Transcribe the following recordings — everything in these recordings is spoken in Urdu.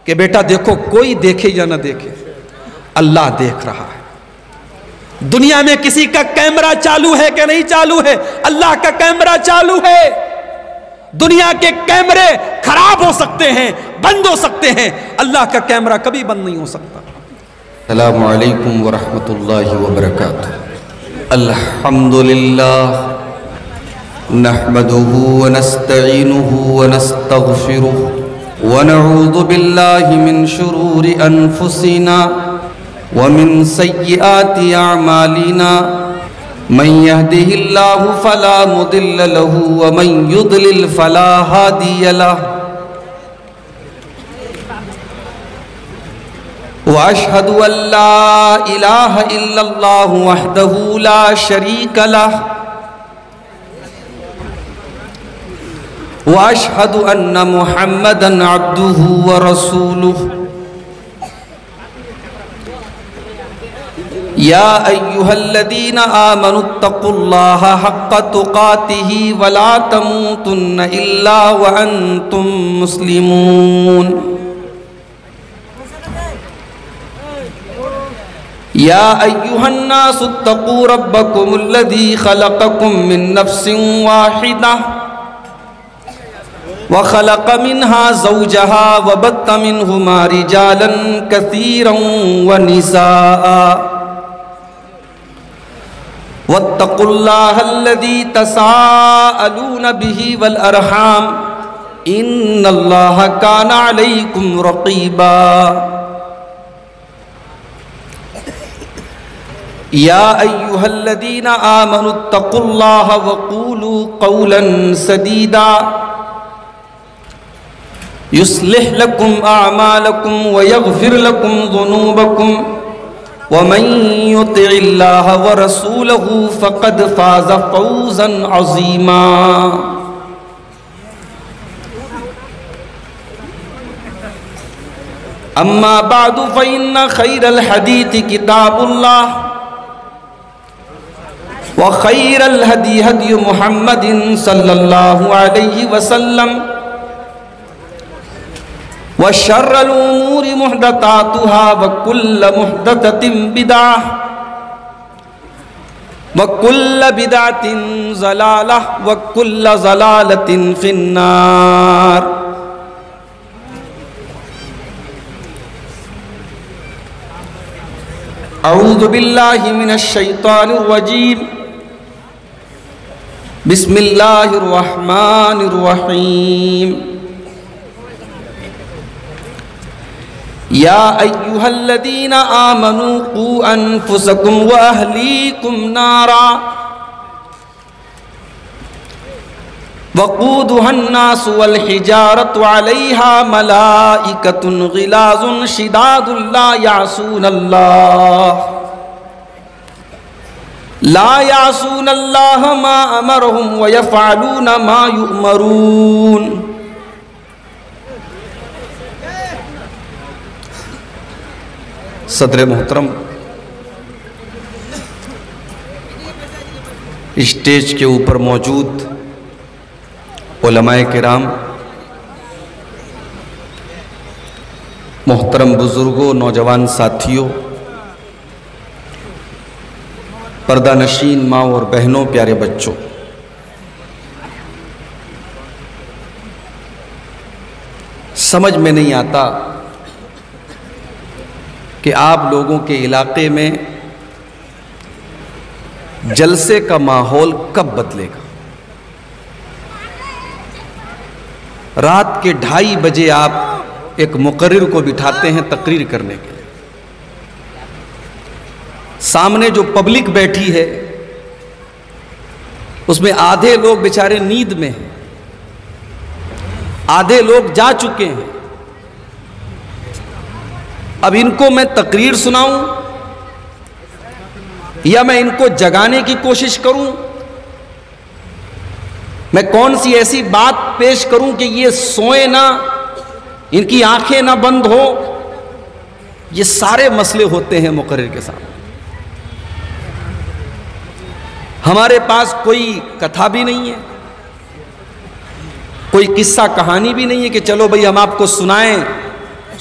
کہ بیٹا دیکھو، کوئی دیکھے یا نہ دیکھے، اللہ دیکھ رہا ہے۔ دنیا میں کسی کا کیمرہ چالو ہے کہ نہیں چالو ہے؟ اللہ کا کیمرہ چالو ہے۔ دنیا کے کیمرے خراب ہو سکتے ہیں، بند ہو سکتے ہیں، اللہ کا کیمرہ کبھی بند نہیں ہو سکتا۔ السلام علیکم ورحمۃ اللہ وبرکاتہ۔ الحمدللہ نحمده ونستعینه ونستغفره ونعوذ باللہ من شرور انفسنا ومن سیئات اعمالنا، من يهده الله فلا مضل له ومن يضلل فلا هادي له، واشهد ان لا اله الا الله وحده لا شريك له، واشهد ان محمدا عبده ورسوله۔ یا ایہا الذین آمنوا اتقوا اللہ حق تقاته ولا تموتن الا وانتم مسلمون۔ یا ایہا الناس اتقوا ربکم الذی خلقکم من نفس واحدہ وخلق منها زوجها وبث منهما رجالا كثيرا ونساء، واتقوا الله الذي تساءلون به والأرحام إن الله كان عليكم رقيبا۔ يا أيها الذين آمنوا اتقوا الله وقولوا قولا سديدا يصلح لكم أعمالكم ويغفر لكم ذنوبكم، ومن يطع الله ورسوله فقد فاز فوزا عظيما۔ اما بعد فإن خير الحديث كتاب الله، وخير الهدي هدي محمد صلى الله عليه وسلم، وشر الأمور محدثاتها وكل محدثة بدعة وكل بدعة ضلالة وكل ضلالة في النار۔ أعوذ بالله من الشيطان الرجيم، بسم الله الرحمن الرحيم۔ یا ایہا الذین آمنوا قوا انفسکم واہلیکم نارا وقودها الناس والحجارة علیہا ملائکۃ غلاظ شداد لا یعصون اللہ ما امرہم ویفعلون ما یؤمرون۔ صدر محترم، اسٹیج کے اوپر موجود علماء کرام، محترم بزرگوں، نوجوان ساتھیوں، پردہ نشین ماں اور بہنوں، پیارے بچوں، سمجھ میں نہیں آتا کہ آپ لوگوں کے علاقے میں جلسے کا ماحول کب بدلے گا۔ رات کے 2:30 بجے آپ ایک مقرر کو بٹھاتے ہیں تقریر کرنے کے لیے، سامنے جو پبلک بیٹھی ہے اس میں آدھے لوگ بیچارے نیند میں ہیں، آدھے لوگ جا چکے ہیں۔ اب ان کو میں تقریر سناؤں یا میں ان کو جگانے کی کوشش کروں؟ میں کون سی ایسی بات پیش کروں کہ یہ سوئیں نہ، ان کی آنکھیں نہ بند ہو؟ یہ سارے مسئلے ہوتے ہیں مقرر کے سامنے۔ ہمارے پاس کوئی کتھا بھی نہیں ہے، کوئی قصہ کہانی بھی نہیں ہے کہ چلو بھئی ہم آپ کو سنائیں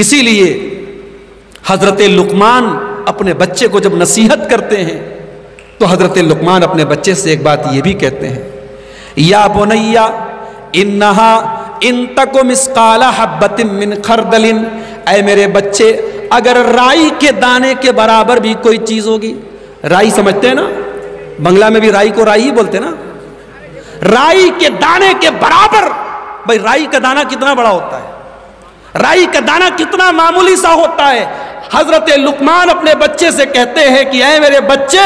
اسی لیے حضرت لقمان اپنے بچے کو جب نصیحت کرتے ہیں تو حضرت لقمان اپنے بچے سے ایک بات یہ بھی کہتے ہیں، یا بنیا انہا ان تک مثقال حبۃ من خردل، اے میرے بچے اگر رائی کے دانے کے برابر بھی کوئی چیز ہوگی، رائی سمجھتے ہیں نا، بنگلہ میں بھی رائی کو رائی ہی بولتے ہیں نا، رائی کے دانے کے برابر، بھائی رائی کا دانہ کتنا بڑا ہوتا ہے، رائی کا دانہ کتنا معمولی سا ہوتا ہے۔ حضرت لقمان اپنے بچے سے کہتے ہیں کہ اے میرے بچے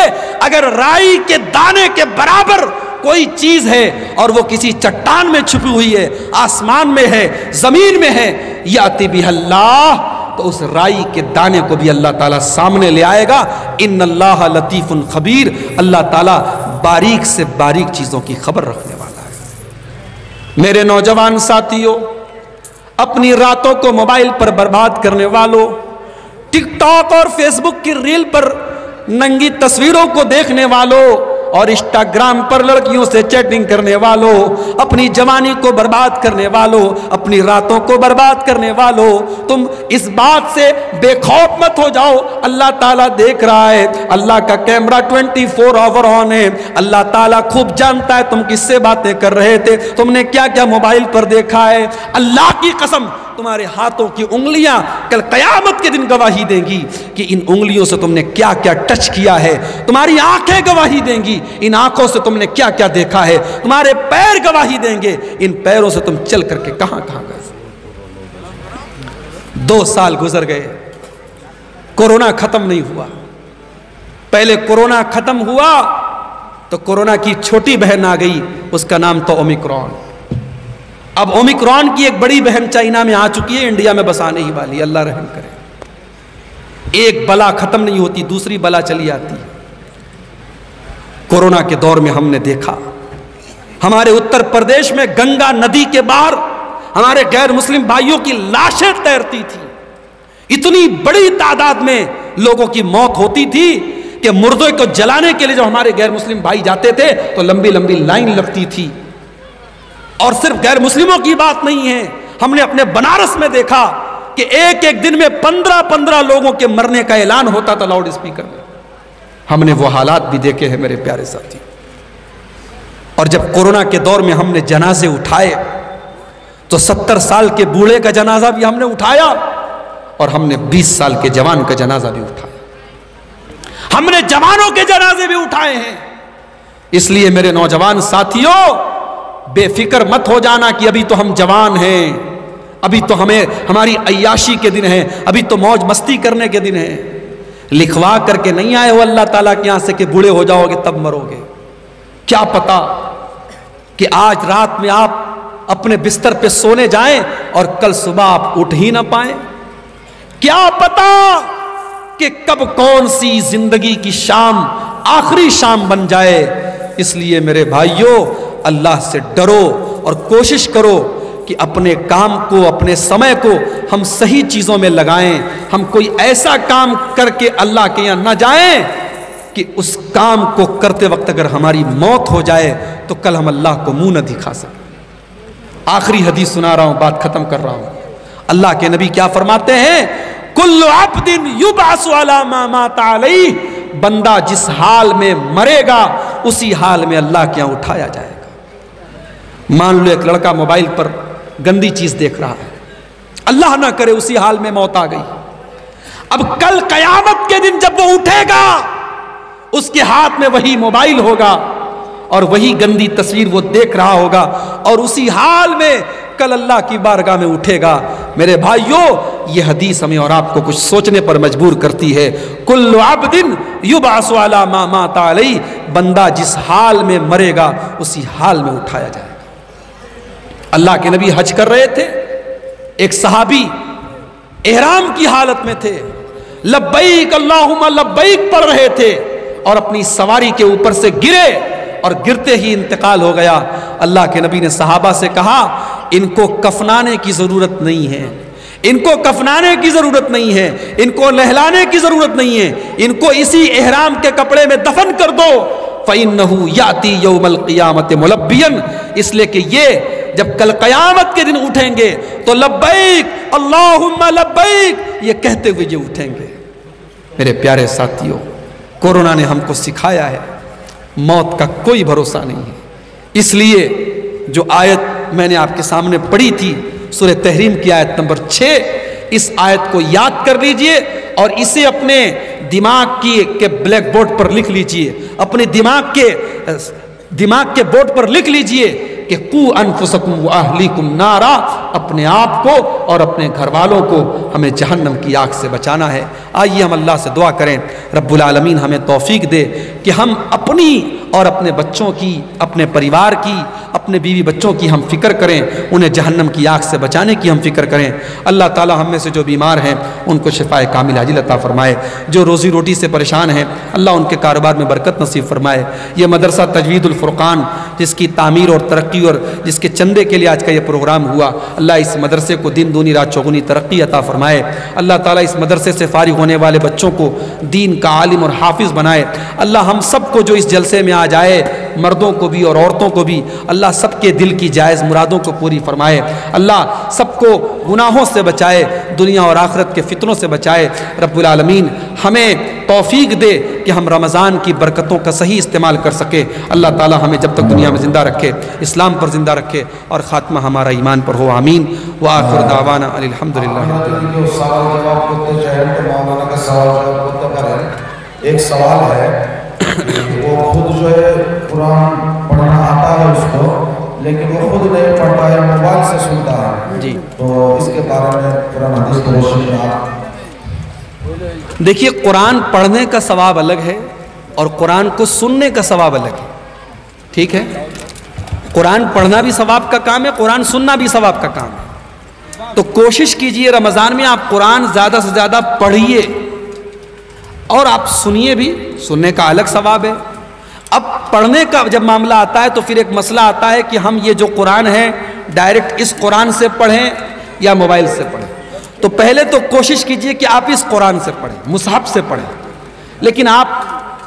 اگر رائی کے دانے کے برابر کوئی چیز ہے اور وہ کسی چٹان میں چھپی ہوئی ہے، آسمان میں ہے، زمین میں ہے، یاتی بہ اللہ، تو اس رائی کے دانے کو بھی اللہ تعالیٰ سامنے لے آئے گا۔ ان اللہ لطیف خبیر، اللہ تعالیٰ باریک سے باریک چیزوں کی خبر رکھنے والا ہے۔ میرے نوجوان ساتھیوں، اپنی راتوں کو موبائل پر برباد کرنے والوں، ٹک ٹاک اور فیس بک کی ریل پر ننگی تصویروں کو دیکھنے والوں اور انسٹاگرام پر لڑکیوں سے چیٹنگ کرنے والوں، اپنی جوانی کو برباد کرنے والوں، اپنی راتوں کو برباد کرنے والوں، تم اس بات سے بے خوف مت ہو جاؤ، اللہ تعالیٰ دیکھ رہا ہے، اللہ کا کیمرہ 24 آور آن ہے، اللہ تعالیٰ خوب جانتا ہے تم کس سے باتیں کر رہے تھے، تم نے کیا کیا موبائل پر دیکھا ہے۔ اللہ کی قسم تمہارے ہاتھوں کی انگلیاں کل قیامت کے دن گواہی دیں گی کہ ان انگلیوں سے تم نے کیا کیا ٹچ کیا ہے، تمہاری آنکھیں گواہی دیں گی ان آنکھوں سے تم نے کیا کیا دیکھا ہے، تمہارے پیر گواہی دیں گے ان پیروں سے تم چل کر کے کہاں کہاں گئے۔ 2 سال گزر گئے، کورونا ختم نہیں ہوا۔ پہلے کورونا ختم ہوا تو کورونا کی چھوٹی بہن آ گئی، اس کا نام تو اومیکرون۔ اب اومیکرون کی ایک بڑی بہن چائنا میں آ چکی ہے، انڈیا میں بس آنے ہی والی، اللہ رحم کرے۔ ایک بلا ختم نہیں ہوتی، دوسری بلا چلی آتی ہے۔ کورونا کے دور میں ہم نے دیکھا ہمارے اتر پردیش میں گنگا ندی کے باہر ہمارے غیر مسلم بھائیوں کی لاشیں تیرتی تھی، اتنی بڑی تعداد میں لوگوں کی موت ہوتی تھی کہ مردے کو جلانے کے لیے جو ہمارے غیر مسلم بھائی جاتے تھے تو لمبی لمبی لائن لگتی تھی۔ اور صرف غیر مسلموں کی بات نہیں ہے، ہم نے اپنے بنارس میں دیکھا کہ ایک ایک دن میں 15 لوگوں کے مرنے کا اعلان ہوتا تھا لاؤڈ اسپیکر میں۔ ہم نے وہ حالات بھی دیکھے ہیں میرے پیارے ساتھی۔ اور جب کورونا کے دور میں ہم نے جنازے اٹھائے تو 70 سال کے بوڑھے کا جنازہ بھی ہم نے اٹھایا اور ہم نے 20 سال کے جوان کا جنازہ بھی اٹھایا، ہم نے جوانوں کے جنازے بھی اٹھائے ہیں۔ اس لیے میرے نوجوان ساتھیوں، بے فکر مت ہو جانا کہ ابھی تو ہم جوان ہیں، ابھی تو ہماری عیاشی کے دن ہیں، ابھی تو موج مستی کرنے کے دن ہیں۔ لکھوا کر کے نہیں آئے ہو اللہ تعالیٰ کے یہاں سے کہ بوڑھے ہو جاؤ گے تب مرو گے۔ کیا پتا کہ آج رات میں آپ اپنے بستر پہ سونے جائیں اور کل صبح آپ اٹھ ہی نہ پائیں۔ کیا پتا کہ کب کون سی زندگی کی شام آخری شام بن جائے۔ اس لیے میرے بھائیوں، اللہ سے ڈرو اور کوشش کرو کہ اپنے کام کو، اپنے سمے کو ہم صحیح چیزوں میں لگائیں۔ ہم کوئی ایسا کام کر کے اللہ کے یہاں نہ جائیں کہ اس کام کو کرتے وقت اگر ہماری موت ہو جائے تو کل ہم اللہ کو منہ نہ دکھا سکیں۔ آخری حدیث سنا رہا ہوں، بات ختم کر رہا ہوں۔ اللہ کے نبی کیا فرماتے ہیں؟ کل عبد یبعث علی ما مات علیہ، بندہ جس حال میں مرے گا اسی حال میں اللہ کے یہاں اٹھایا جائے گا۔ مان لو ایک لڑکا موبائل پر گندی چیز دیکھ رہا ہے، اللہ نہ کرے اسی حال میں موت آ گئی، اب کل قیامت کے دن جب وہ اٹھے گا اس کے ہاتھ میں وہی موبائل ہوگا اور وہی گندی تصویر وہ دیکھ رہا ہوگا اور اسی حال میں کل اللہ کی بارگاہ میں اٹھے گا۔ میرے بھائیوں، یہ حدیث ہمیں اور آپ کو کچھ سوچنے پر مجبور کرتی ہے۔ کل عبد یبعث علی ما مات علیہ، بندہ جس حال میں مرے گا اسی حال میں اٹھایا جائے گا۔ اللہ کے نبی حج کر رہے تھے، ایک صحابی احرام کی حالت میں تھے، لبیک اللہم لبیک پڑھ رہے تھے اور اپنی سواری کے اوپر سے گرے اور گرتے ہی انتقال ہو گیا۔ اللہ کے نبی نے صحابہ سے کہا ان کو کفنانے کی ضرورت نہیں ہے، ان کو کفنانے کی ضرورت نہیں ہے، ان کو نہلانے کی ضرورت نہیں ہے، ان کو اسی احرام کے کپڑے میں دفن کر دو، فَإِنَّهُ يَأْتِي يَوْمَ الْقِيَامَةِ مُلَبِّيًا، اس لیے کہ یہ جب کل قیامت کے دن اٹھیں گے تو لبیک اللہم لبیک یہ کہتے ہوئے یہ اٹھیں گے۔ میرے پیارے ساتھیوں، کورونا نے ہم کو سکھایا ہے موت کا کوئی بھروسہ نہیں ہے۔ اس لیے جو آیت میں نے آپ کے سامنے پڑھی تھی سورہ تحریم کی آیت نمبر 6، اس آیت کو یاد کر لیجئے اور اسے اپنے دماغ کے بلیک بورڈ پر لکھ لیجئے، اپنے دماغ کے بورڈ پر لکھ لیجئے کہ قو انفسکم واہلیکم نارا، اپنے آپ کو اور اپنے گھر والوں کو ہمیں جہنم کی آگ سے بچانا ہے۔ آئیے ہم اللہ سے دعا کریں رب العالمین ہمیں توفیق دے کہ ہم اپنی اور اپنے بچوں کی، اپنے پریوار کی، اپنے بیوی بچوں کی ہم فکر کریں، انہیں جہنم کی آگ سے بچانے کی ہم فکر کریں۔ اللہ تعالی ہم میں سے جو بیمار ہیں ان کو شفاء کامل عاجل عطا فرمائے، جو روزی روٹی سے پریشان ہیں اللہ ان کے کاروبار میں برکت نصیب فرمائے۔ یہ مدرسہ تجوید الفرقان جس کی تعمیر اور ترقی اور جس کے چندے کے لیے آج کا یہ پروگرام ہوا، اللہ اس مدرسے کو دن دونی رات چوگنی ترقی عطا فرمائے۔ اللہ تعالیٰ اس مدرسے سے فارغ ہونے والے بچوں کو دین کا عالم اور حافظ بنائے۔ اللہ ہم سب کو جو اس جلسے میں آ جائے، مردوں کو بھی اور عورتوں کو بھی، اللہ سب کے دل کی جائز مرادوں کو پوری فرمائے۔ اللہ سب کو گناہوں سے بچائے، دنیا اور آخرت کے فتنوں سے بچائے۔ رب العالمین ہمیں توفیق دے کہ ہم رمضان کی برکتوں کا صحیح استعمال کر سکے۔ اللہ تعالی ہمیں جب تک دنیا میں زندہ رکھے اسلام پر زندہ رکھے اور خاتمہ ہمارا ایمان پر ہو، آمین۔ وآخر دعوانا الحمدللہ۔ ایک سوال ہے، وہ خود جو ہے قرآن پڑھنا آتا ہے اس کو، لیکن وہ خود نہیں پڑھتا ہے، موبائل سے سنتا ہے جی، تو اس کے بارے میں قرآن حدیث کو روشنی میں آپ۔ دیکھیے قرآن پڑھنے کا ثواب الگ ہے اور قرآن کو سننے کا ثواب الگ ہے، ٹھیک ہے؟ قرآن پڑھنا بھی ثواب کا کام ہے، قرآن سننا بھی ثواب کا کام ہے۔ تو کوشش کیجئے رمضان میں آپ قرآن زیادہ سے زیادہ پڑھیے اور آپ سنیے بھی، سننے کا الگ ثواب ہے۔ اب پڑھنے کا جب معاملہ آتا ہے تو پھر ایک مسئلہ آتا ہے کہ ہم یہ جو قرآن ہے ڈائریکٹ اس قرآن سے پڑھیں یا موبائل سے پڑھیں۔ تو پہلے تو کوشش کیجئے کہ آپ اس قرآن سے پڑھیں، مصحف سے پڑھیں۔ لیکن آپ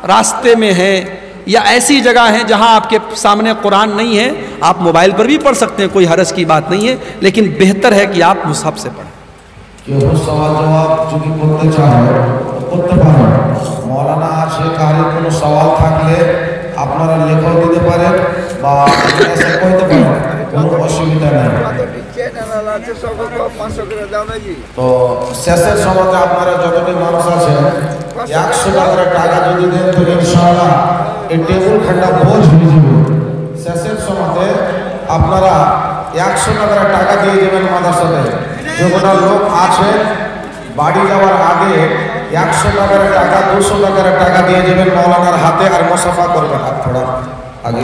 راستے میں ہیں یا ایسی جگہ ہیں جہاں آپ کے سامنے قرآن نہیں ہے، آپ موبائل پر بھی پڑھ سکتے ہیں، کوئی حرج کی بات نہیں ہے، لیکن بہتر ہے کہ آپ مصحف سے پڑھیں۔ سوال جواب جو کہ করতে চায় করতে পারেন। মৌলানা আছে কারি কোনো সওয়াল থাকলে আপনারা লেখাও দিতে পারেন বা এসে কইতে পারেন, কোনো অসুবিধা নেই। তো শেষের সময়তে আপনারা যতটি মানুষ আছেন 100 টাকা যদি দেন তো ইনশাআল্লাহ এই টেবিল খান্ডা বোঝ হয়ে যাবে। শেষের সময়তে আপনারা 100 টাকা দিয়ে দেবেন মাদ্রাসাতে। যেগুলো লোক আছে বাড়ি যাওয়ার আগে 100 টাকা 200 টাকা দিয়ে দেবেন মৌলানার হাতে আর মুসাফা করবেন। হাত থোড়া আগে